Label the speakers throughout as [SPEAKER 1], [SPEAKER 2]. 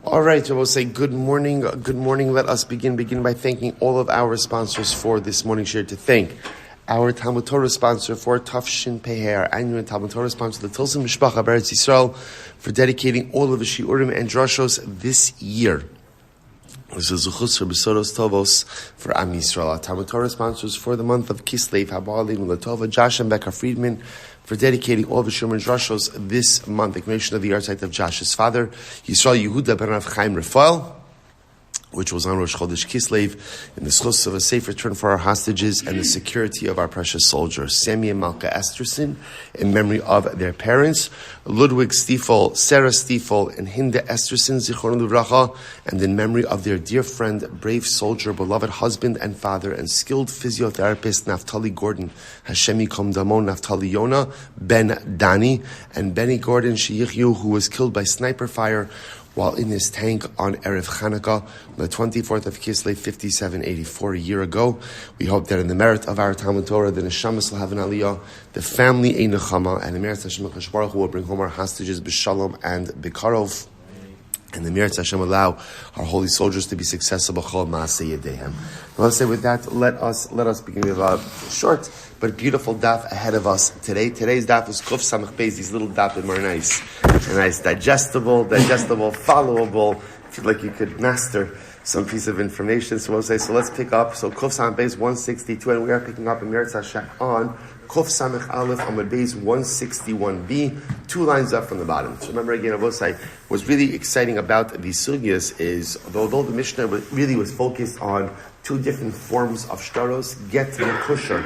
[SPEAKER 1] All right, so we'll say good morning. Good morning. Let us begin by thanking all of our sponsors for this morning share. To thank our Talmud Torah sponsor for Tafshin Peh, our annual Talmud Torah sponsor, the Tilson Mishpacha Beretz Yisroel, for dedicating all of the shiurim and drashos this year. This is zechus for besuros tovos for Am Yisroel. Our Talmud Torah sponsors for the month of Kislev, HaRav Josh and Becca Friedman, for dedicating all the Shuman Drashos this month, the commemoration of the Yahrzeit of Josh's father, Yisroel Yehuda ben HaRav Chaim Rephael, which was on Rosh Chodesh Kislev, in the zechus of a safe return for our hostages and the security of our precious soldiers. Sammy and Malka Esterson, in memory of their parents, Ludwig Stiefel, Sarah Stiefel, and Hinda Esterson, Zichron Livracha, and in memory of their dear friend, brave soldier, beloved husband and father, and skilled physiotherapist, Naftali Gordon, Hashem Yikom Damo, Naftali Yonah, ben Dani and Beaty Gordon, Sheyichiu, who was killed by sniper fire while in his tank on erev Chanukah, on the 24th of Kislev, 5784, a year ago. We hope that in the merit of our Talmud Torah, the neshamas will have an aliyah, the family a nechama, and the merit Hashem HaKadosh will bring home our hostages b'shalom and b'karov. And the merit Hashem allow our holy soldiers to be successful b'chol ma'aseh yedehem. Let's say with that, let us begin with a short but beautiful daf ahead of us today. Today's daf is Kuf Samach Beis. These little dafim are nice, digestible, followable. Feel like you could master some piece of information. So we'll say, so let's pick up. So Kuf Samach Beis 162, and we are picking up in Meretz Hashem on Kuf Samach Aleph on Beis 161b, 2 lines up from the bottom. So remember again, Avosai, what's really exciting about these sugyas is, although the Mishnah really was focused on 2 different forms of shtaros, get to the kusher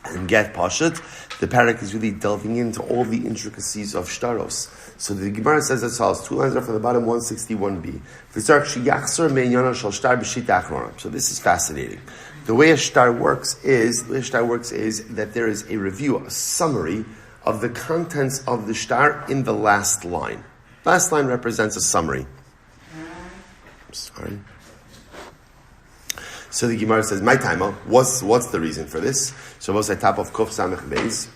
[SPEAKER 1] and get pashut, the parak is really delving into all the intricacies of shtaros. So the Gemara says as follows, 2 lines up from the bottom, 161b. So this is fascinating. The way a shtar works is that there is a review, a summary of the contents of the shtar in the last line. Last line represents a summary. Sorry. So the Gemara says, "My timer. What's the reason for this?" So what's the top of Kuf Samech Beis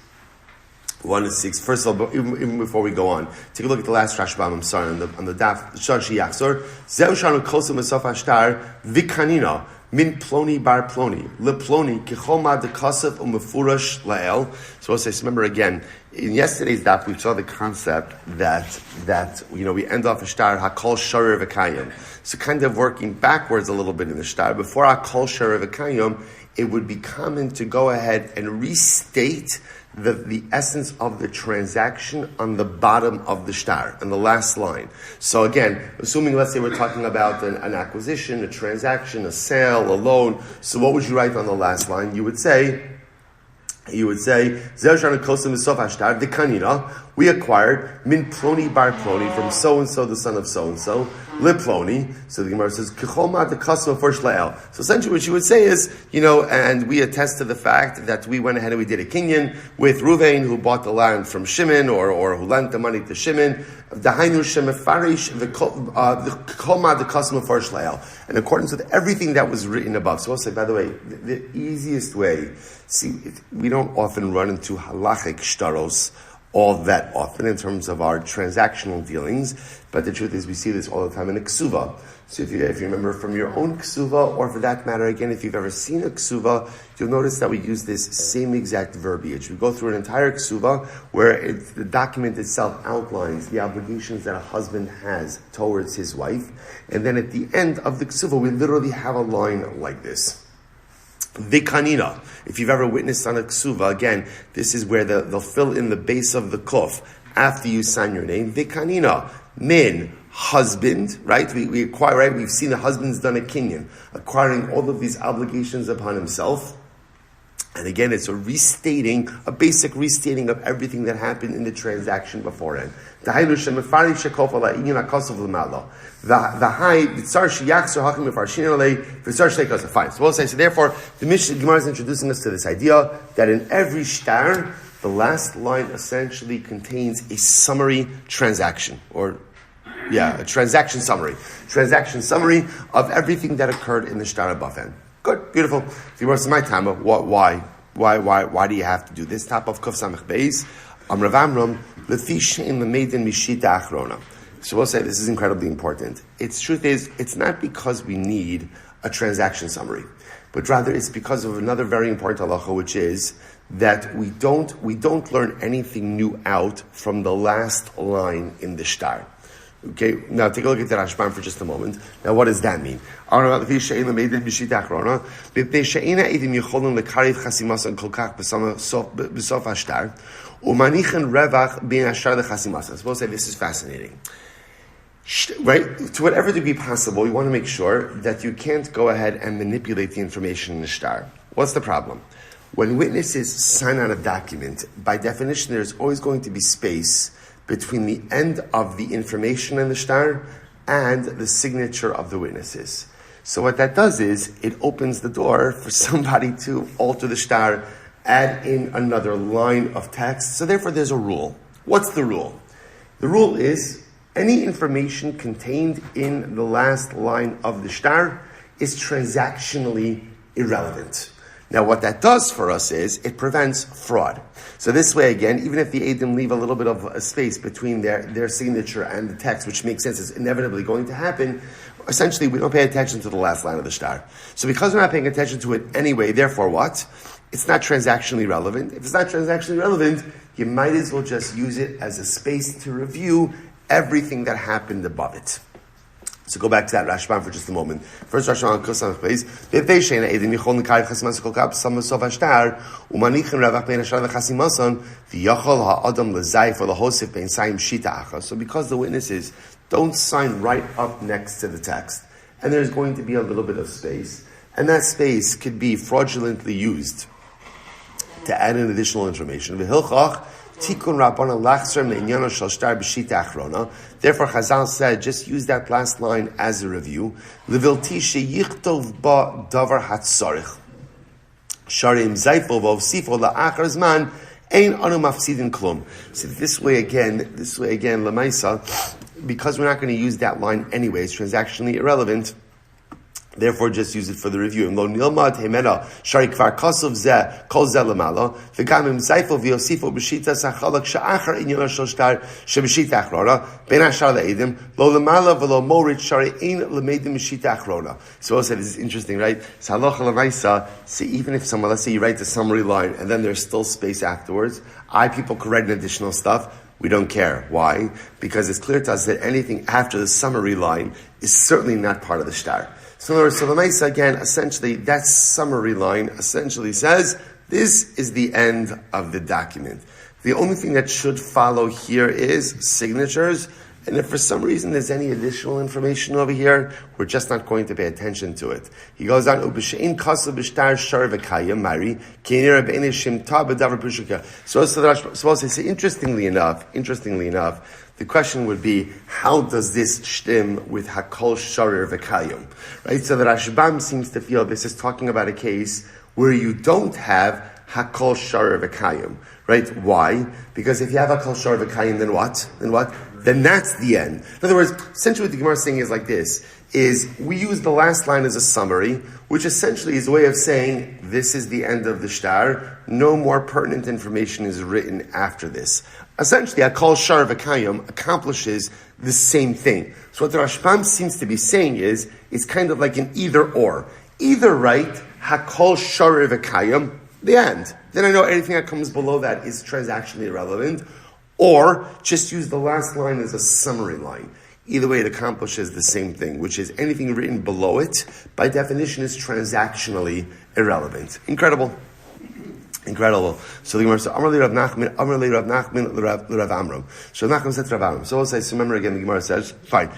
[SPEAKER 1] 1-6. First of all, even before we go on, take a look at the last Rashbam. I'm sorry, on the daf. Shashi Yachzor Zeu Shanu Kosim Esof Ashtar Vikanina Min Ploni Bar Ploni Le Ploni Kichoma De Kasav Umefurash Lael. So we'll say, remember again, in yesterday's daf we saw the concept that we end off a shtar Hakol Sharir V'Kayim. So kind of working backwards a little bit in the shtar. Before Hakol Sharir V'Kayim, it would be common to go ahead and restate the essence of the transaction on the bottom of the shtar, on the last line. So again, assuming, let's say we're talking about an acquisition, a transaction, a sale, a loan, so what would you write on the last line? You would say, we acquired min ploni bar ploni from so-and-so, the son of so-and-so, li ploni. So the Gemara says, kichoma de kasma first lael. So essentially what you would say is, and we attest to the fact that we went ahead and we did a kinyan with Ruvain, who bought the land from Shimon, or who lent the money to Shimon. Dahainu shemefarish the kichoma de kasma first lael. In accordance with everything that was written above. So I'll say, by the way, the easiest way, we don't often run into halachic shtaros all that often in terms of our transactional dealings, but the truth is we see this all the time in a ksuva. So if you remember from your own ksuva, or for that matter, again, if you've ever seen a ksuva, you'll notice that we use this same exact verbiage. We go through an entire ksuva where the document itself outlines the obligations that a husband has towards his wife, and then at the end of the ksuva, we literally have a line like this. Vikanina. If you've ever witnessed on a ksuva, again, this is where they'll fill in the base of the kuf after you sign your name. Vikanina. Min. Husband. Right? We acquire, right? We've seen the husband's done a kinyan, acquiring all of these obligations upon himself. And again, it's a basic restating of everything that happened in the transaction beforehand. Fine. So we'll say, so therefore, the Mishnah Gemara is introducing us to this idea that in every shtar, the last line essentially contains a summary transaction, a transaction summary. Transaction summary of everything that occurred in the shtar above end. Good, beautiful. If you were to my time, why do you have to do this? Top of Kuf Samach Beis. Rav Amram lefi shein lemeidin mishita achrona. So we'll say this is incredibly important. Truth is, it's not because we need a transaction summary, but rather it's because of another very important halacha, which is that we don't learn anything new out from the last line in the shtar. Okay, now take a look at the Rashbam for just a moment. Now, what does that mean? Suppose say this is fascinating. Right? To whatever degree possible, you want to make sure that you can't go ahead and manipulate the information in the shtar. What's the problem? When witnesses sign on a document, by definition, there's always going to be space between the end of the information in the shtar and the signature of the witnesses. So what that does is, it opens the door for somebody to alter the shtar, add in another line of text. So therefore there's a rule. What's the rule? The rule is, any information contained in the last line of the shtar is transactionally irrelevant. Now, what that does for us is it prevents fraud. So this way, again, even if the Eidim leave a little bit of a space between their signature and the text, which makes sense, is inevitably going to happen, essentially we don't pay attention to the last line of the shtar. So because we're not paying attention to it anyway, therefore what? It's not transactionally relevant. If it's not transactionally relevant, you might as well just use it as a space to review everything that happened above it. So go back to that Rashbam for just a moment. First Rashbam Kosam plays. So because the witnesses don't sign right up next to the text, and there's going to be a little bit of space, and that space could be fraudulently used to add in additional information. Therefore, Chazal said, just use that last line as a review. So this way again, Lamaisa, because we're not going to use that line anyways, transactionally irrelevant, therefore, just use it for the review. So also, this is interesting, right? So even if someone, let's say you write the summary line, and then there's still space afterwards, people could write additional stuff. We don't care. Why? Because it's clear to us that anything after the summary line is certainly not part of the shtar. So in other words, the Maisa, again, essentially, that summary line essentially says, this is the end of the document. The only thing that should follow here is signatures, and if for some reason there's any additional information over here, we're just not going to pay attention to it. He goes on, so interestingly enough, the question would be, how does this shtim with Hakol Sharir V'Kayim? Right? So the Rashbam seems to feel this is talking about a case where you don't have Hakol Sharir V'Kayim. Right? Why? Because if you have Hakol Sharir V'Kayim, then what? Then that's the end. In other words, essentially what the Gemara is saying is like this, is we use the last line as a summary, which essentially is a way of saying, this is the end of the shtar, no more pertinent information is written after this. Essentially, Hakol Shar V'Kayim accomplishes the same thing. So what the Rashbam seems to be saying is, it's kind of like an either or. Either write Hakol Shar V'Kayim, the end. Then I know anything that comes below that is transactionally irrelevant. Or just use the last line as a summary line. Either way, it accomplishes the same thing, which is anything written below it, by definition, is transactionally irrelevant. Incredible. So the Gemara says, Amar li Rav Nachman, Rav Amram. So Rav Nachman said to Rav Amram. So we'll say, so remember again, the Gemara says, fine.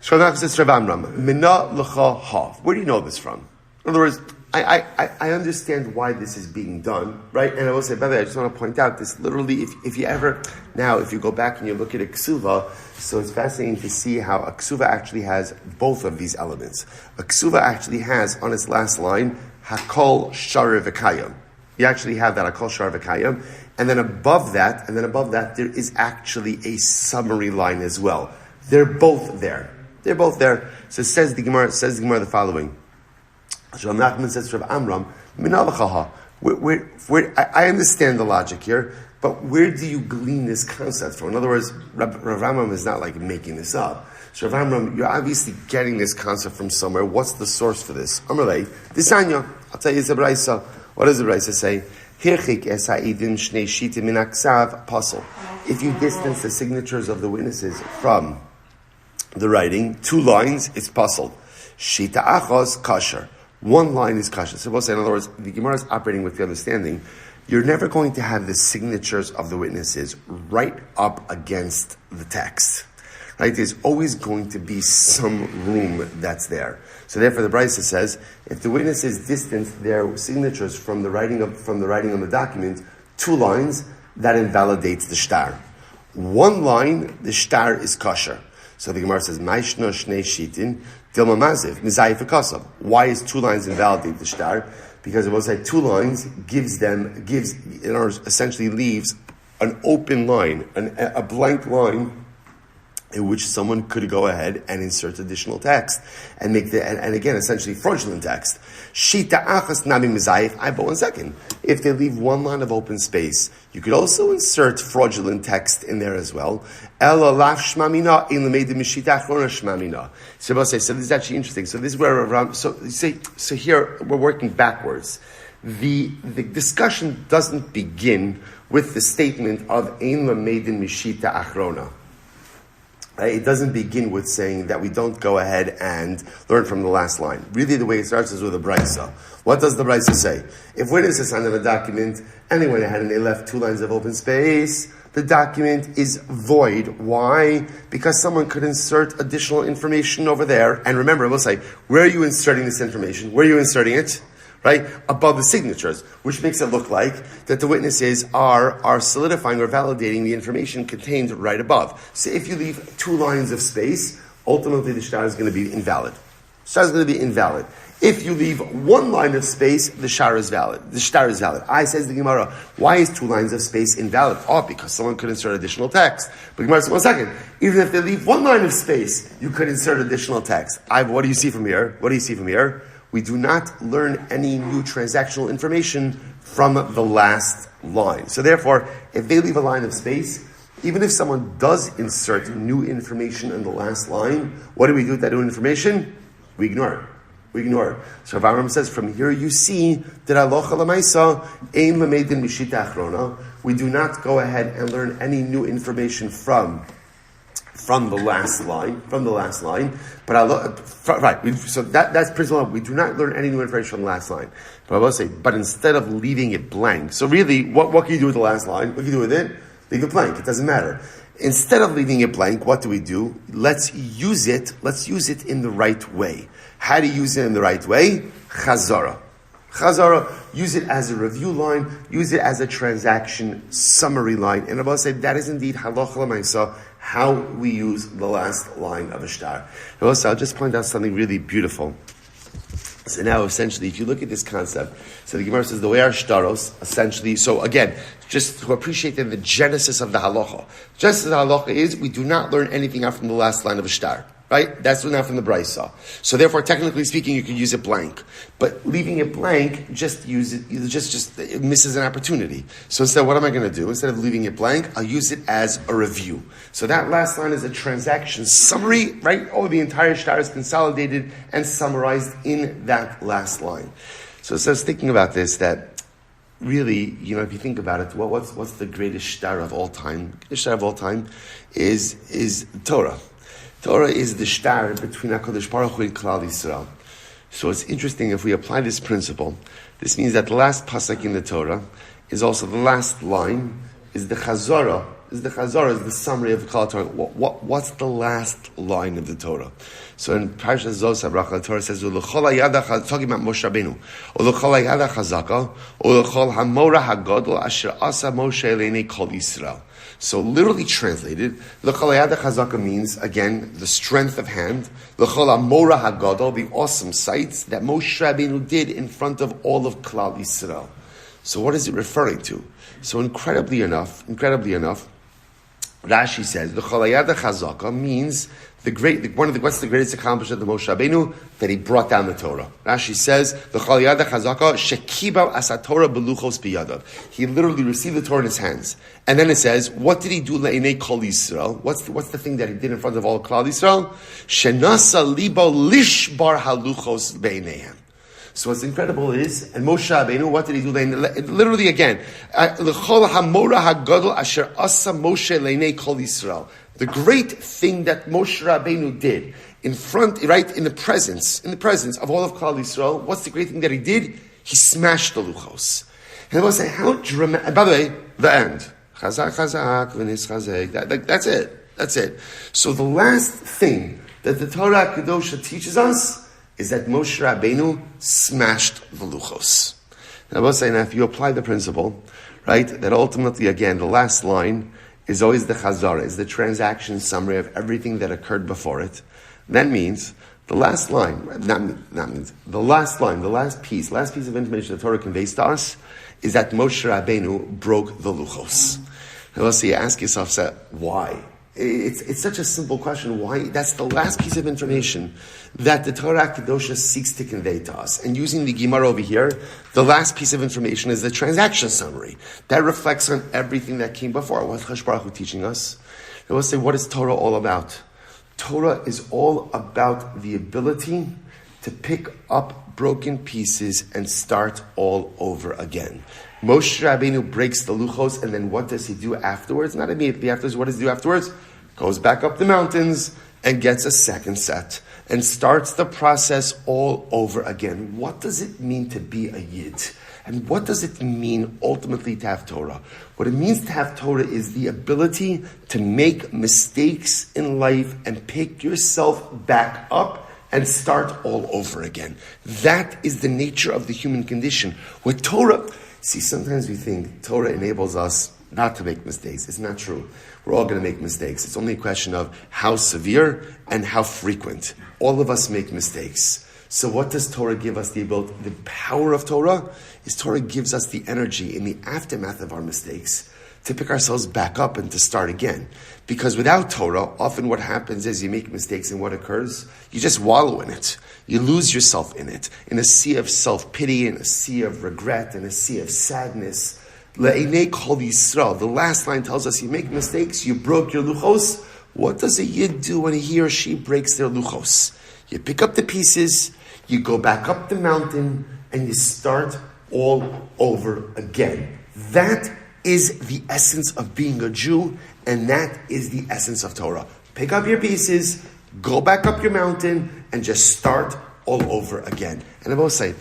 [SPEAKER 1] So Rav Nachman says to Rav Amram, Mina l'cha ha. Where do you know this from? In other words, I understand why this is being done, right? And I will say, by the way, I just want to point out this literally, if you go back and you look at a ksuva, so it's fascinating to see how a ksuva actually has both of these elements. A ksuva actually has, on its last line, Hakol Shar V'Kayim. You actually have that Hakol Shar V'Kayim. And then above that, there is actually a summary line as well. They're both there. So says the Gemara the following. Rav Nachman says to Rav Amram, I understand the logic here, But where do you glean this concept from? In other words, Rav Rambam is not like making this up. So Rav Rambam, you're obviously getting this concept from somewhere. What's the source for this? Amalei, Disanya. I'll tell you the Braisa. What does the Braisa say? Hirchik es ha'idin shnei shitim min aksav apostle. If you distance the signatures of the witnesses from the writing, 2 lines, it's puzzled. Shita achos kasher. 1 line is kasher. So we'll say, in other words, the Gemara is operating with the understanding, you're never going to have the signatures of the witnesses right up against the text. Right? There's always going to be some room that's there. So therefore the Braisa says, if the witnesses distance their signatures from the writing on the document, 2 lines, that invalidates the shtar. 1 line, the shtar is kosher. So the Gemara says, Maishno shnei shitin, dilma maziv, mizayif v'kasav. Why is 2 lines invalidate the shtar? Because it was like 2 lines essentially leaves an open line, a blank line, in which someone could go ahead and insert additional text and make and again, essentially fraudulent text. Shita achas nami mizayif. But 1 second. If they leave 1 line of open space, you could also insert fraudulent text in there as well. Ela laf shmamina in lemeidim mishita achrona shmamina. So this is actually interesting. So this is where so here we're working backwards. The discussion doesn't begin with the statement of ein lemeidim mishita achrona. It doesn't begin with saying that we don't go ahead and learn from the last line. Really, the way it starts is with a Braisa. What does the Braisa say? If witnesses signed a document and they went ahead and they left 2 lines of open space, the document is void. Why? Because someone could insert additional information over there. And remember, we'll say, where are you inserting this information? Where are you inserting it? Right? Above the signatures, which makes it look like that the witnesses are solidifying or validating the information contained right above. So if you leave 2 lines of space, ultimately the shtar is going to be invalid. Shtar is going to be invalid. If you leave 1 line of space, the shtar is valid. The shtar is valid. I says the Gemara, why is 2 lines of space invalid? Oh, because someone could insert additional text. But Gemara says, 1 second. Even if they leave 1 line of space, you could insert additional text. What do you see from here? What do you see from here? We do not learn any new transactional information from the last line. So therefore, if they leave a line of space, even if someone does insert new information in the last line, what do we do with that new information? We ignore it. We ignore it. So Rav Aram says, from here you see that halacha l'maisa ein lemeidin mishita achrona. We do not go ahead and learn any new information from the last line, but so that's principle. We do not learn any new information from the last line. But I will say, but instead of leaving it blank, so really, what can you do with the last line? What can you do with it? Leave it blank. It doesn't matter. Instead of leaving it blank, what do? Let's use it in the right way. How to use it in the right way? Chazara, use it as a review line, use it as a transaction summary line. And I will say, that is indeed halacha l'maisa, how we use the last line of a shtar. And also, I'll just point out something really beautiful. So now, essentially, if you look at this concept, so the Gemara says the way our shtaros, essentially, so again, just to appreciate the genesis of the halacha. Genesis of the halacha is, we do not learn anything out from the last line of a shtar. Right? That's not from the Braisa. So therefore, technically speaking, you can use it blank. But leaving it blank, just use it, it misses an opportunity. So instead, what am I going to do? Instead of leaving it blank, I'll use it as a review. So that last line is a transaction summary, right? Oh, the entire shtar is consolidated and summarized in that last line. So it says, thinking about this, that really, if you think about it, what's the greatest shtar of all time? The greatest shtar of all time is TORAH. TORAH is the shtar between HaKadosh Baruch Hu and Klal Yisrael. So it's interesting, if we apply this principle, this means that the last pasuk in the TORAH is also the last line, is the Chazara, is the summary of the Klal Torah. What's the last line of the TORAH? So in Parashat Zos HaBracha, the TORAH says, talking about Moshe Rabbeinu, U'lechol hayada chazaka, U'lechol hamora hagadol asher asa Moshe eleinei kol Yisrael. So literally translated, L'chol hayada chazaka means, again, the strength of hand. L'chol hamora hagadol, the awesome sights that Moshe Rabbeinu did in front of all of Klal Yisrael. So what is it referring to? So incredibly enough, Rashi says the Cholayada Chazaka means what's the greatest accomplishment of Moshe Rabbeinu? That he brought down the Torah. Rashi says the Cholayada Chazaka shekiba asatorah beluchos biyadav. He literally received the Torah in his hands, and then it says, what did he do le'inei kol Yisrael? What's the thing that he did in front of all Klal Yisrael? Shenasa libo lishbar haluchos beineihem. So what's incredible is, and Moshe Rabbeinu, what did he do? Literally again, l'chol hamora hagadol asher asa Moshe leinei kol Yisrael. The great thing that Moshe Rabbeinu did in the presence of all of Klal Yisrael. What's the great thing that he did? He smashed the luchos. And I will say, how dramatic. And by the way, the end. Chazak, chazak, v'nis chazek. That's it. That's it. So the last thing that the Torah Kedosha teaches us is that Moshe Rabbeinu smashed the luchos. And I will say, now, if you apply the principle, right, that ultimately, again, the last line is always the chazara, is the transaction summary of everything that occurred before it. That means the last line, the last piece of information the Torah conveys to us is that Moshe Rabbeinu broke the luchos. And let's see, ask yourself, why? It's such a simple question. Why? That's the last piece of information that the Torah Kedosha seeks to convey to us. And using the Gemara over here, the last piece of information is the transaction summary. That reflects on everything that came before. What's Chash Baruch Hu teaching us? And we'll say, what is Torah all about? Torah is all about the ability to pick up broken pieces and start all over again. Moshe Rabbeinu breaks the luchos, and then what does he do afterwards? Not immediately afterwards. What does he do afterwards? Goes back up the mountains and gets a second set and starts the process all over again. What does it mean to be a Yid? And what does it mean ultimately to have Torah? What it means to have Torah is the ability to make mistakes in life and pick yourself back up and start all over again. That is the nature of the human condition. With Torah, see, sometimes we think Torah enables us not to make mistakes. It's not true. We're all going to make mistakes. It's only a question of how severe and how frequent. All of us make mistakes. So what does Torah give us the ability? The power of Torah is Torah gives us the energy in the aftermath of our mistakes to pick ourselves back up and to start again. Because without Torah, often what happens is you make mistakes, and what occurs? You just wallow in it. You lose yourself in it, in a sea of self-pity, in a sea of regret, in a sea of sadness. Le'inei kol Yisrael. The last line tells us you make mistakes, you broke your luchos. What does a Yid do when he or she breaks their luchos? You pick up the pieces, you go back up the mountain, and you start all over again. That is the essence of being a Jew, and that is the essence of Torah. Pick up your pieces, go back up your mountain, and just start all over again. And I will say,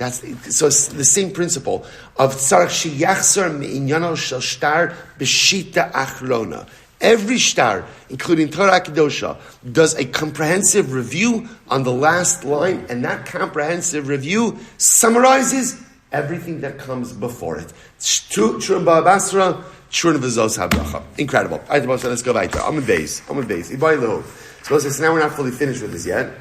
[SPEAKER 1] so it's the same principle of tzarach sheyachzor me'inyano shel shtar b'shita achrona. Every shtar, including Torah Kedosha, does a comprehensive review on the last line, and that comprehensive review summarizes everything that comes before it. True in Basra, true in V'zos HaBracha. Incredible. All right, let's go weiter. I'm in base. Ibailu. So now we're not fully finished with this yet.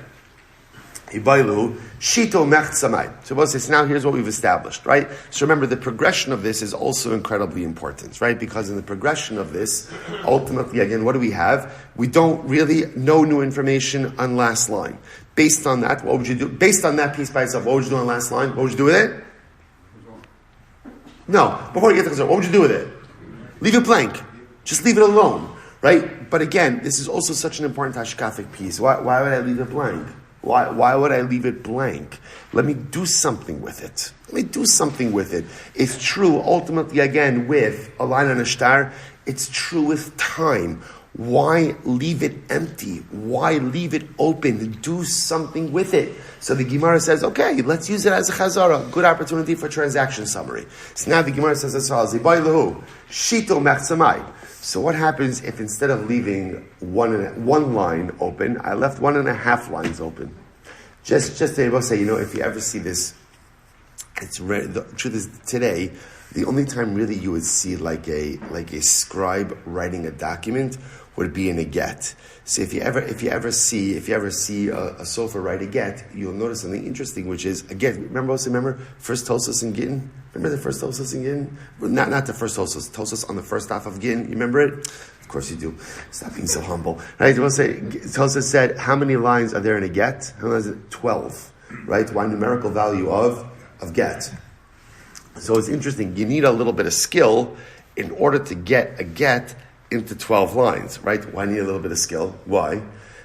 [SPEAKER 1] Ibailu, Shito Mech Tzamai. So now here's what we've established, right? So remember, the progression of this is also incredibly important, right? Because in the progression of this, ultimately, again, what do we have? We don't really know new information on last line. Based on that, what would you do? Based on that piece by itself, what would you do on last line? What would you do with it? No. Before you get to the what would you do with it? Leave it blank. Just leave it alone, right? But again, this is also such an important hashkafic piece. Why would I leave it blank? Why would I leave it blank? Let me do something with it. It's true, ultimately, again, with a line on a shtar. It's true with time. Why leave it empty? Why leave it open? Do something with it. So the Gemara says, okay, let's use it as a chazara. Good opportunity for transaction summary. So now the Gemara says as follows, Shito mechzamai. So what happens if instead of leaving one line open, I left 1.5 lines open? Just to say, if you ever see this, it's rare. The truth is, today, the only time really you would see like a scribe writing a document would be in a get. So if you ever see a sofer write a get, you'll notice something interesting, which is, again, remember first Tosos in Gittin? Remember the first Tosos in Gittin? Not the first Tosos on the first half of Gittin. You remember it? course you do. Stop being so humble. Right? We'll say, Tilson said, how many lines are there in a get? How many is it? 12. Right? One numerical value of get. So it's interesting. You need a little bit of skill in order to get a get into 12 lines. Right? Why need a little bit of skill? Why?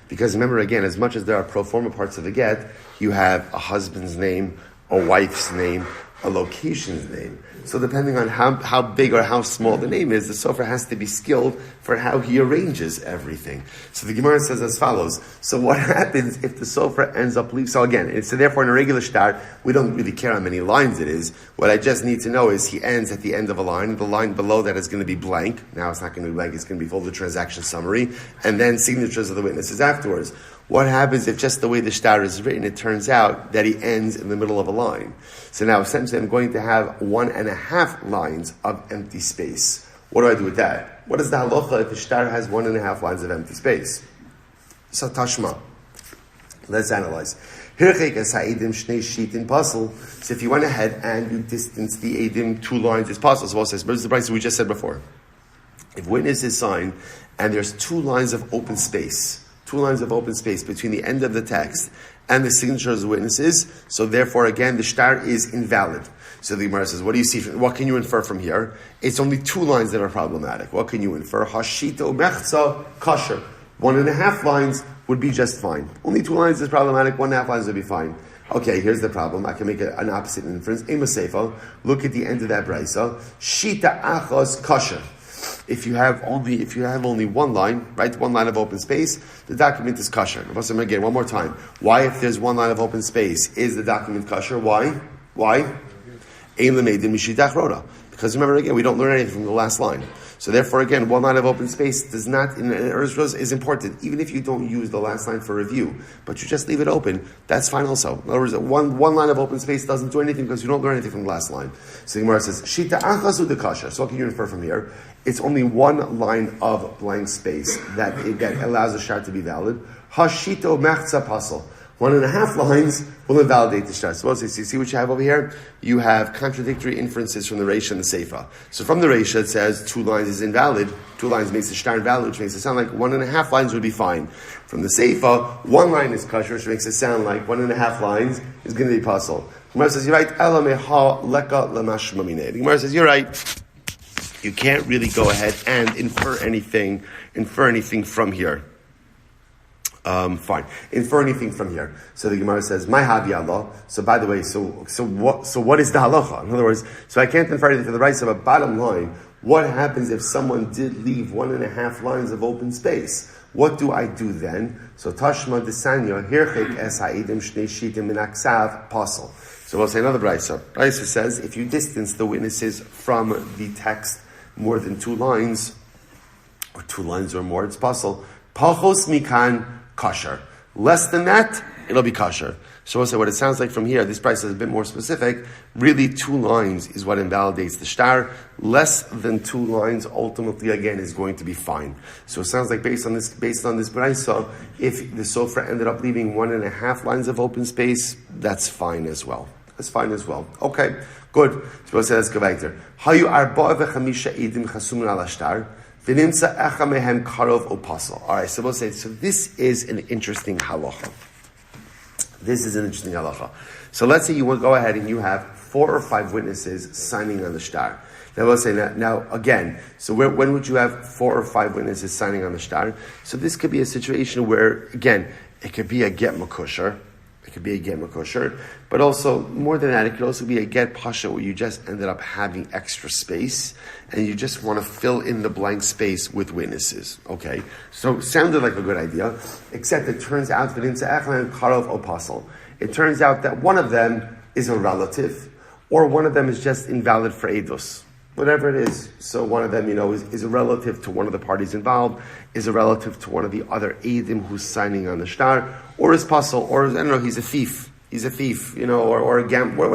[SPEAKER 1] Because remember, again, as much as there are pro forma parts of a get, you have a husband's name, a wife's name, a location's name. So depending on how big or how small the name is, the sofer has to be skilled for how he arranges everything. So the Gemara says as follows. So what happens if the sofer ends up leaving? So again, so therefore in a regular start, we don't really care how many lines it is. What I just need to know is he ends at the end of a line. The line below that is going to be blank. Now it's not going to be blank. It's going to be full of the transaction summary. And then signatures of the witnesses afterwards. What happens if just the way the shtar is written, it turns out that he ends in the middle of a line? So now essentially I'm going to have 1.5 lines of empty space. What do I do with that? What is the halacha if the shtar has 1.5 lines of empty space? So tashma. Let's analyze. So if you went ahead and you distanced the edim 2 lines as possible, so says, but it's the price we just said before. If witness is signed and there's 2 lines of open space, 2 lines of open space between the end of the text and the signatures of witnesses. So therefore, again, the shtar is invalid. So the Gemara says, what do you see? What can you infer from here? It's only 2 lines that are problematic. What can you infer? Hashita umechza kasher. 1.5 lines would be just fine. Only 2 lines is problematic. 1.5 lines would be fine. Okay, here's the problem. I can make an opposite inference. Ema seifa. Look at the end of that brisa. Shita achos kasher. If you have only 1 line, right, 1 line of open space, the document is kosher. Again, one more time. Why, if there's 1 line of open space, is the document kosher? Why? Because remember, again, we don't learn anything from the last line. So therefore, again, 1 line of open space does not, in erev is important, even if you don't use the last line for review, but you just leave it open, that's fine also. In other words, one line of open space doesn't do anything because you don't learn anything from the last line. So the Gemara says, Shita achasu de kasha. So what can you infer from here? It's only 1 line of blank space that allows the shtar to be valid. Hashito mechza pasal. 1.5 lines will invalidate the shtar. So you see what you have over here? You have contradictory inferences from the Reisha and the Seifa. So from the Reisha it says 2 lines is invalid. 2 lines makes the shtar invalid, which makes it sound like 1.5 lines would be fine. From the Seifa, 1 line is kosher, which makes it sound like 1.5 lines is going to be puzzle. The Gemara says, you're right. The Gemara says, you're right. You can't really go ahead and infer anything from here. Fine. Infer anything from here. So the Gemara says, "My havi Allah." So by the way, so what is the halacha? In other words, so I can't infer anything from the right. So, but bottom line, what happens if someone did leave 1.5 lines of open space? What do I do then? So Tashma desanya hirchik es ha'idim shnei shitim min aksav pasal. So we'll say another brayso. Brayso says, if you distance the witnesses from the text more than 2 lines, or 2 lines or more, it's possible. Pachos mikan kosher. Less than that, it'll be kosher. So we'll say what it sounds like from here, this price is a bit more specific. Really, 2 lines is what invalidates the shtar. Less than 2 lines, ultimately, again, is going to be fine. So it sounds like based on this brayso, if the sofer ended up leaving 1.5 lines of open space, that's fine as well. That's fine as well. Okay, good. So we'll say let's go back there. Hayu arba'a v'chamisha edim chasumin ala shtar. All right, so we'll say, so this is an interesting halacha. So let's say you will go ahead and you have 4 or 5 witnesses signing on the shtar. Now we'll say, now again, so when would you have 4 or 5 witnesses signing on the shtar? So this could be a situation where, again, it could be a get makusher. It could be a get makosher, but also, more than that, it could also be a get pasha where you just ended up having extra space and you just want to fill in the blank space with witnesses. Okay, so sounded like a good idea, except it turns out that it turns out that one of them is a relative, or one of them is just invalid for eidos. Whatever it is. So one of them, is a relative to one of the parties involved, is a relative to one of the other Eidim who's signing on the shtar, or is puzzle, or I don't know, he's a thief, or a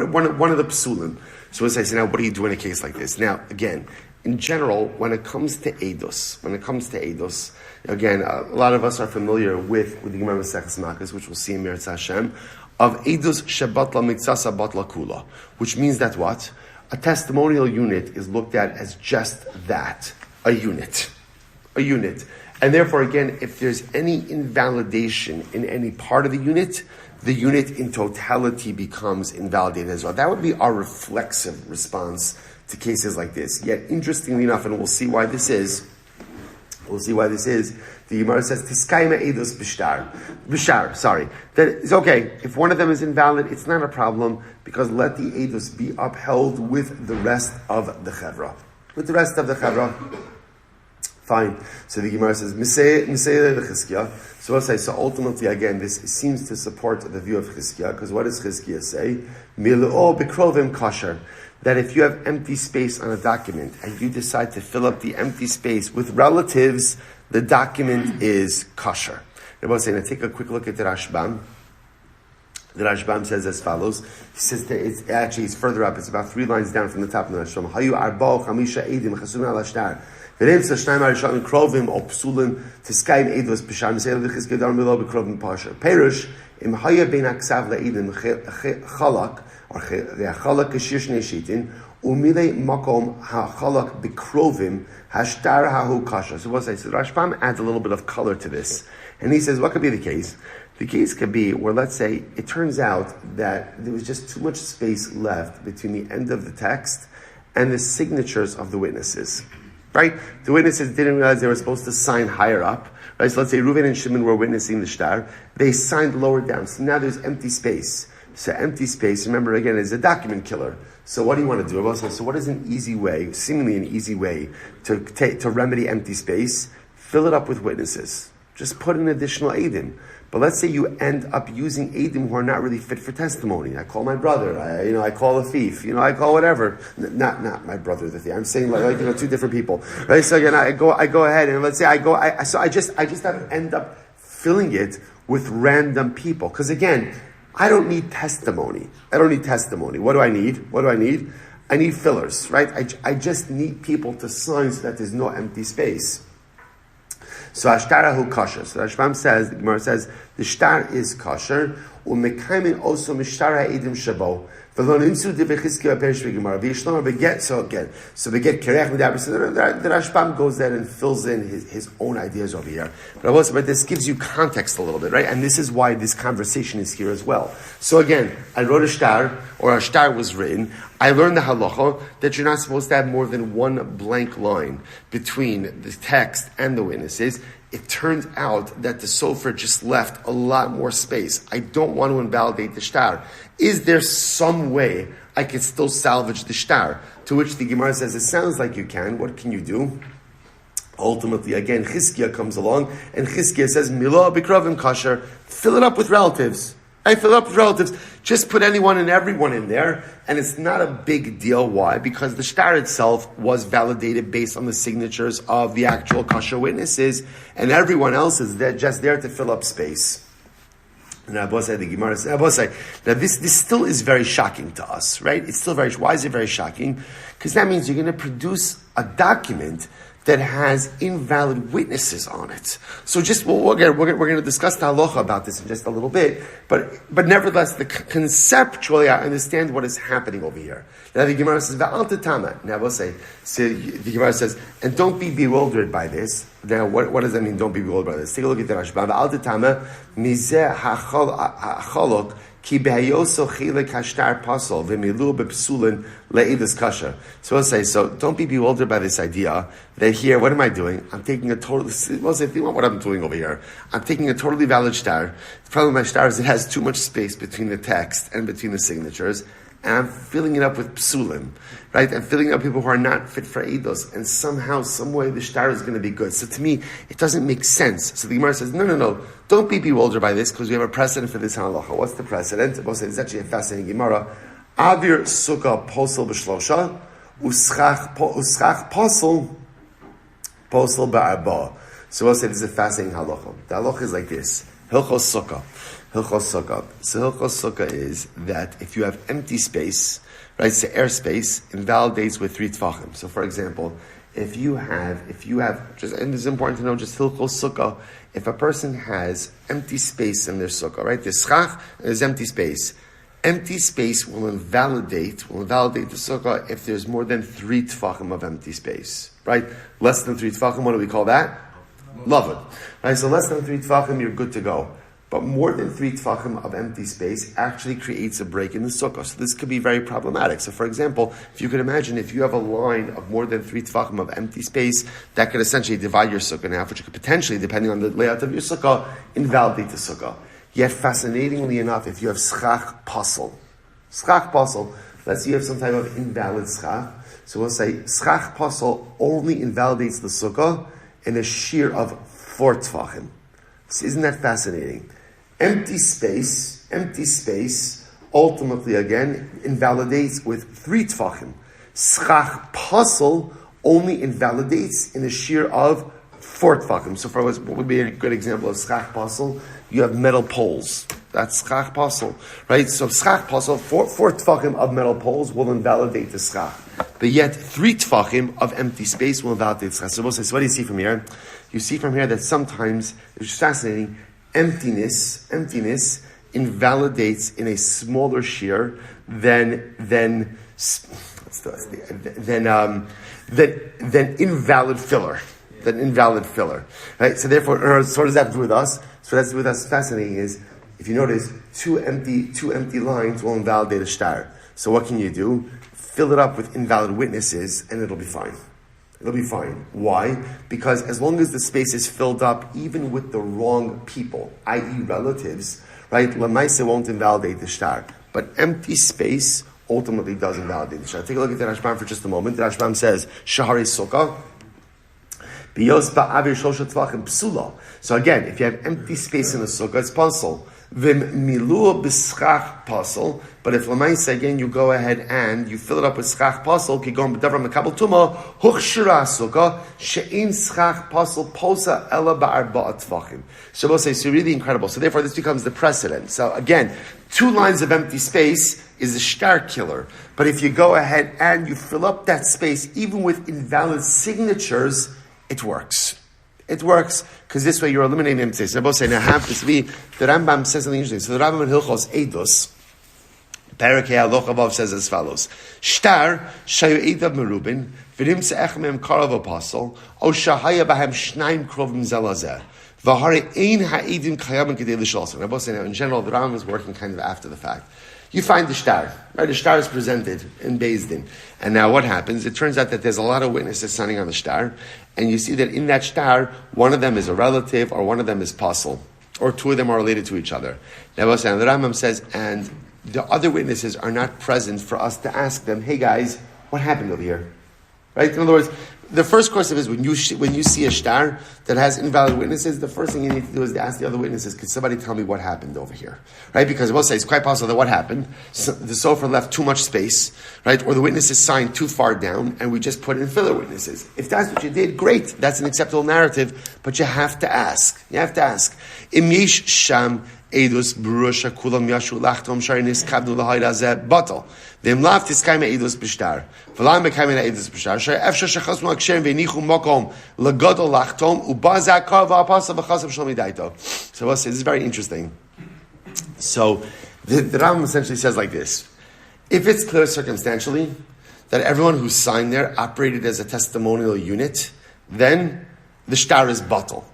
[SPEAKER 1] one of the psulim. So as I say, now what do you do in a case like this? Now, again, in general, when it comes to eidos, again, a lot of us are familiar with the Gemara Maseches Makkos, which we'll see in Meretz Hashem, of eidos shebatla mitzasa batla kula, which means that what? A testimonial unit is looked at as just that, a unit. a unit. And therefore, again, if there's any invalidation in any part of the unit in totality becomes invalidated as well. That would be our reflexive response to cases like this. Yet, interestingly enough, and we'll see why this is, the Gemara says, Tiskayma Eidos Bishar, sorry. That it's okay. If one of them is invalid, it's not a problem, because let the Eidos be upheld with the rest of the Chevra. Fine. So the Gemara says, so ultimately, again, this seems to support the view of Chizkiah, because what does Chizkiah say? Milu'o bikrovim kasher. That if you have empty space on a document, and you decide to fill up the empty space with relatives, the document is kosher. Rabbi saying, now take a quick look at the Rashbam. The Rashbam says as follows. He says that it's further up. It's about 3 lines down from the top of the Rashbam. Hayu arba chamisha edim chasum al ashtar. V'nimsa shnayim arishonim krovim o psulim tiskayim edus b'shar misayel v'chizkiah dar milo b'krovim pasher. Perush im haya ben aksav la'edim chalak or chalak kashir shnei shitin umile makom hachalak b'krovim hashtar hahu kasha. So what I say? Rashbam adds a little bit of color to this, and he says, what could be the case? The case could be where, let's say, it turns out that there was just too much space left between the end of the text and the signatures of the witnesses. Right? The witnesses didn't realize they were supposed to sign higher up. Right? So let's say Reuven and Shimon were witnessing the shtar. They signed lower down. So now there's empty space. So empty space, remember again, is a document killer. So what do you want to do? So what is an easy way, seemingly an easy way, to remedy empty space? Fill it up with witnesses. Just put an additional eidim. But let's say you end up using eidim who are not really fit for testimony. I call my brother. I call a thief. I call whatever. Not my brother the thief. I'm saying like 2 different people. Right? So again, I go ahead and let's say I just have to end up filling it with random people. Because again, I don't need testimony. What do I need? I need fillers, right? I just need people to sign so that there's no empty space. So ashtarahu kosher. So Rashbam says, the Gemara says, the shtar is kosher. Umekaimin also mishtara edim shabo. V'lon insu divechizkiah perish v'gemara. V'yishlomar beget. So again, beget kerech v'daber. So the Rashbam goes there and fills in his own ideas over here. But this gives you context a little bit, right? And this is why this conversation is here as well. So again, I wrote a shtar was written. I learned the halacha that you're not supposed to have more than one blank line between the text and the witnesses. It turns out that the sofer just left a lot more space. I don't want to invalidate the shtar. Is there some way I can still salvage the shtar? To which the Gemara says, it sounds like you can. What can you do? Ultimately, again, Chizkiah comes along, and Chizkiah says, Milah bikrovim kasher, fill it up with relatives. Just put anyone and everyone in there, and it's not a big deal. Why? Because the shtar itself was validated based on the signatures of the actual kosher witnesses, and everyone else is just there to fill up space. And Abosai, the Gemara says, now this still is very shocking to us, right? It's still why is it very shocking? Because that means you're going to produce a document that has invalid witnesses on it. So we're going to discuss the halacha about this in just a little bit, but nevertheless, conceptually, I understand what is happening over here. Now the Gemara says, V'al tetama. Now the Gemara says, and don't be bewildered by this. Now, what does that mean, don't be bewildered by this? Take a look at the Rashba. V'al tetama, mizeh hacholok, Ki behayoso chilek hashtar pasol v'milu bepsulin le'idus kasha. So I'll say, so don't be bewildered by this idea that here, what am I doing? I'm taking a totally, well, say, think about what I'm doing over here. I'm taking a totally valid shtar. The problem with my shtar is it has too much space between the text and between the signatures. And I'm filling it up with psulim, right? I'm filling it up people who are not fit for eidos, and somehow, some way, the shtar is going to be good. So to me, it doesn't make sense. So the Gemara says, no, don't be bewildered by this, because we have a precedent for this halacha. What's the precedent? It's actually a fascinating Gemara. Avir sukkah posel b'shlosha, uschach posel ba'arba. So we'll say this is a fascinating halacha. The halacha is like this. Hilchos sukkah. So Hilchos Sukkah is that if you have empty space, right, so airspace invalidates with 3 tfachim. So for example, if you have, just, and it's important to know, just Hilchos Sukkah, if a person has empty space in their sukkah, right, there's schach, and there's empty space. Empty space will invalidate the sukkah if there's more than 3 tfachim of empty space. right? Less than 3 tefachim, what do we call that? Lavud. Right, so less than 3 tefachim, you're good to go. But more than 3 tefachim of empty space actually creates a break in the sukkah. So this could be very problematic. So for example, if you could imagine, if you have a line of more than 3 tefachim of empty space, that could essentially divide your sukkah in half, which could potentially, depending on the layout of your sukkah, invalidate the sukkah. Yet fascinatingly enough, if you have schach pasel, let's say you have some type of invalid schach. So we'll say schach pasel only invalidates the sukkah in a shear of 4 tefachim. So isn't that fascinating? Empty space, ultimately again, invalidates with 3 tefachim. Schach pasel only invalidates in a shear of 4 tefachim. So for what would be a good example of schach pasel? You have metal poles. That's schach pasel, right? So schach pasel, 4 tefachim of metal poles will invalidate the schach. But yet 3 tefachim of empty space will invalidate the schach. So what do you see from here? You see from here that sometimes, which is fascinating, emptiness invalidates in a smaller shear than invalid filler. Than invalid filler. Right? So therefore, so what does that have to do with us? So that's with us fascinating is, if you notice, two empty lines will invalidate a shtar. So what can you do? Fill it up with invalid witnesses and it'll be fine. It'll be fine. Why? Because as long as the space is filled up, even with the wrong people, i.e. relatives, right, Lamaisa won't invalidate the shtar. But empty space ultimately does invalidate the shtar. Take a look at the Rashbam for just a moment. The Rashbam says, Shahari Sukkah, so again, if you have empty space in the sukkah, it's pasul. But if l'maisa again, you go ahead and you fill it up with schach pasul, kigom b'davra mekabel tuma huchshira sukkah she'in schach pasul posa ela ba'arba tvachim. So it's really incredible. So therefore, this becomes the precedent. So again, 2 lines of empty space is a shtar killer. But if you go ahead and you fill up that space, even with invalid signatures, it works. It works because this way you're eliminating empty space. I both say now have this be the Rambam says something interesting. So the Rambam in Hilchos Eidos, Parakei Aloch Avav says as follows: Shtar shayu eidav merubin v'nim se'echem karav apostle o shahaya bahem shnaim krovim zelazeh v'hare ein ha'edim chayalim kedei l'shalson. I both say now in general the Rambam is working kind of after the fact. You find the shtar, right? The shtar is presented in Beis Din. And now what happens? It turns out that there's a lot of witnesses signing on the shtar, and you see that in that shtar, one of them is a relative, or one of them is pasul, or 2 of them are related to each other. Now, the Rambam says, and the other witnesses are not present for us to ask them, hey guys, what happened over here? Right? In other words, the first course of it is when you see a shtar that has invalid witnesses, the first thing you need to do is to ask the other witnesses, could somebody tell me what happened over here? Right? Because we'll say it's quite possible that what happened, so the sofa left too much space, right? Or the witnesses signed too far down and we just put in filler witnesses. If that's what you did, great. That's an acceptable narrative, but you have to ask. You have to ask. Im yesh sham edus brusha kulam yashu lachtom sharinis kabdu lahayda zeh batal. V'im lav tiskayme edus b'shtar. V'lam bekayme edus b'shtar. Shar efshar shachas mu'akshem v'nichu mokom lagadol lachtom ubazakar v'apasa v'chasam shlomi daito. So this is very interesting. So the Rambam essentially says like this: if it's clear circumstantially that everyone who signed there operated as a testimonial unit, then the shtar is batal.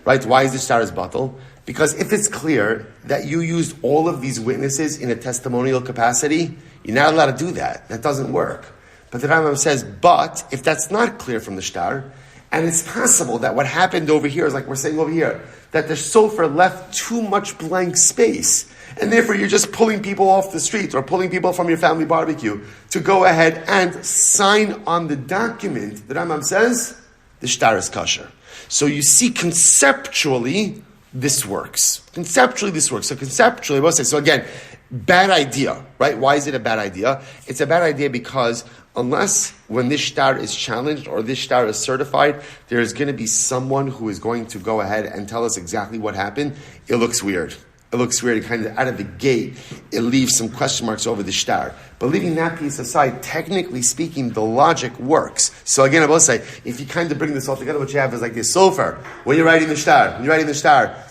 [SPEAKER 1] Right? Why is the shtar is batal? Because if it's clear that you used all of these witnesses in a testimonial capacity, you're not allowed to do that. That doesn't work. But the Rambam says, but if that's not clear from the shtar, and it's possible that what happened over here is like we're saying over here, that the sofa left too much blank space, and therefore you're just pulling people off the street or pulling people from your family barbecue to go ahead and sign on the document, the Rambam says, the shtar is kosher. So you see conceptually, this works. Conceptually, this works. So conceptually, we'll say, so again, bad idea, right? Why is it a bad idea? It's a bad idea because unless when this shtar is challenged or this shtar is certified, there is going to be someone who is going to go ahead and tell us exactly what happened. It looks weird. It looks weird. Kind of out of the gate, it leaves some question marks over the shtar. But leaving that piece aside, technically speaking, the logic works. So again, I will say, if you kind of bring this all together, what you have is like this sofer. When you're writing the shtar,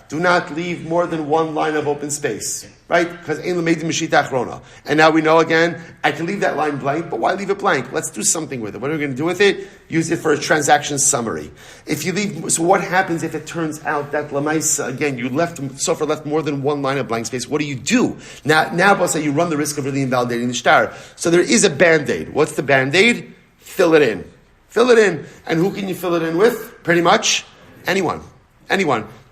[SPEAKER 1] Do not leave more than one line of open space. Right? Because and now we know again, I can leave that line blank, but why leave it blank? Let's do something with it. What are we going to do with it? Use it for a transaction summary. If you leave, so what happens if it turns out that Lamaisa, again, Sofer left more than one line of blank space? What do? Now, you run the risk of really invalidating the shtar. So there is a Band-Aid. What's the Band-Aid? Fill it in. Fill it in. And who can you fill it in with? Pretty much anyone.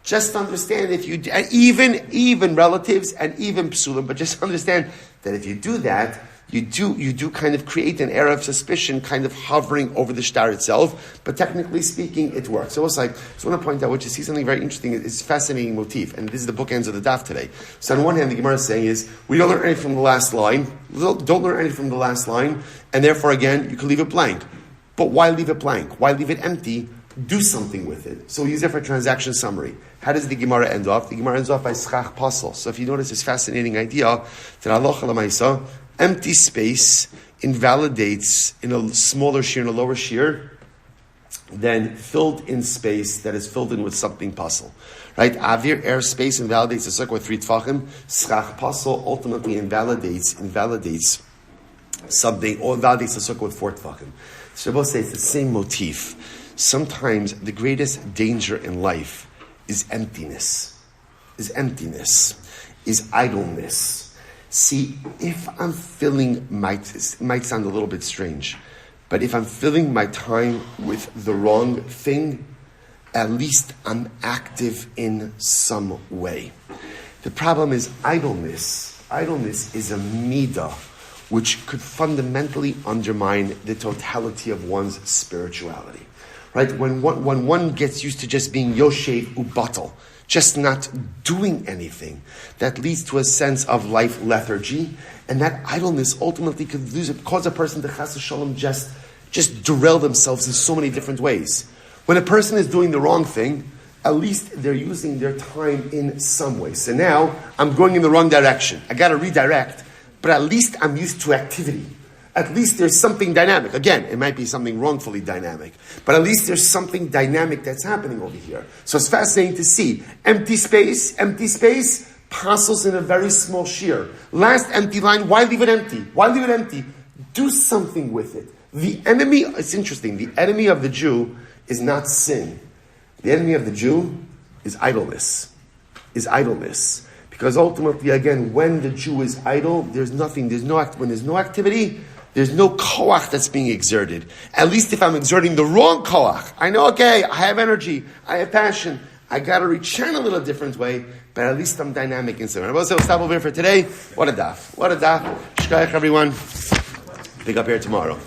[SPEAKER 1] Just understand if you, even relatives and even psulim, but just understand that if you do that, you do kind of create an air of suspicion kind of hovering over the shtar itself, but technically speaking, it works. So I just want to point out, what you see something very interesting, it's a fascinating motif, and this is the bookends of the daf today. So on one hand, the Gemara is saying is, we don't learn anything from the last line, and therefore again, you can leave it blank. But why leave it blank? Why leave it empty? Do something with it. So we use it for a transaction summary. How does the Gemara end off? The Gemara ends off by schach pasel. So if you notice this fascinating idea, that halacha l'maisa, empty space invalidates in a smaller shear and a lower shear than filled in space that is filled in with something pasel. Right? Avir, air space, invalidates the circle with 3 tfachim. Schach pasel ultimately invalidates something, or invalidates the circle with 4 tfachim. So both say it's the same motif. Sometimes the greatest danger in life is emptiness, is idleness. See, if I'm filling it might sound a little bit strange, but if I'm filling my time with the wrong thing, at least I'm active in some way. The problem is idleness. Idleness is a midah which could fundamentally undermine the totality of one's spirituality. Right? When one gets used to just being yoshev ubatal, just not doing anything, that leads to a sense of life lethargy, and that idleness ultimately could cause a person to chas v'shalom just derail themselves in so many different ways. When a person is doing the wrong thing, at least they're using their time in some way. So now I'm going in the wrong direction. I got to redirect, but at least I'm used to activity. At least there's something dynamic. Again, it might be something wrongfully dynamic, but at least there's something dynamic that's happening over here. So it's fascinating to see. Empty space, passes in a very small shear. Last empty line, why leave it empty? Do something with it. It's interesting, the enemy of the Jew is not sin. The enemy of the Jew is idleness. Because ultimately, again, when the Jew is idle, when there's no activity, there's no koach that's being exerted. At least if I'm exerting the wrong koach, I know, okay, I have energy, I have passion, I got to rechannel it a different way, but at least I'm dynamic inside. Rabbi, we'll stop over here for today. What a daf. Shkayach, everyone. Pick up here tomorrow.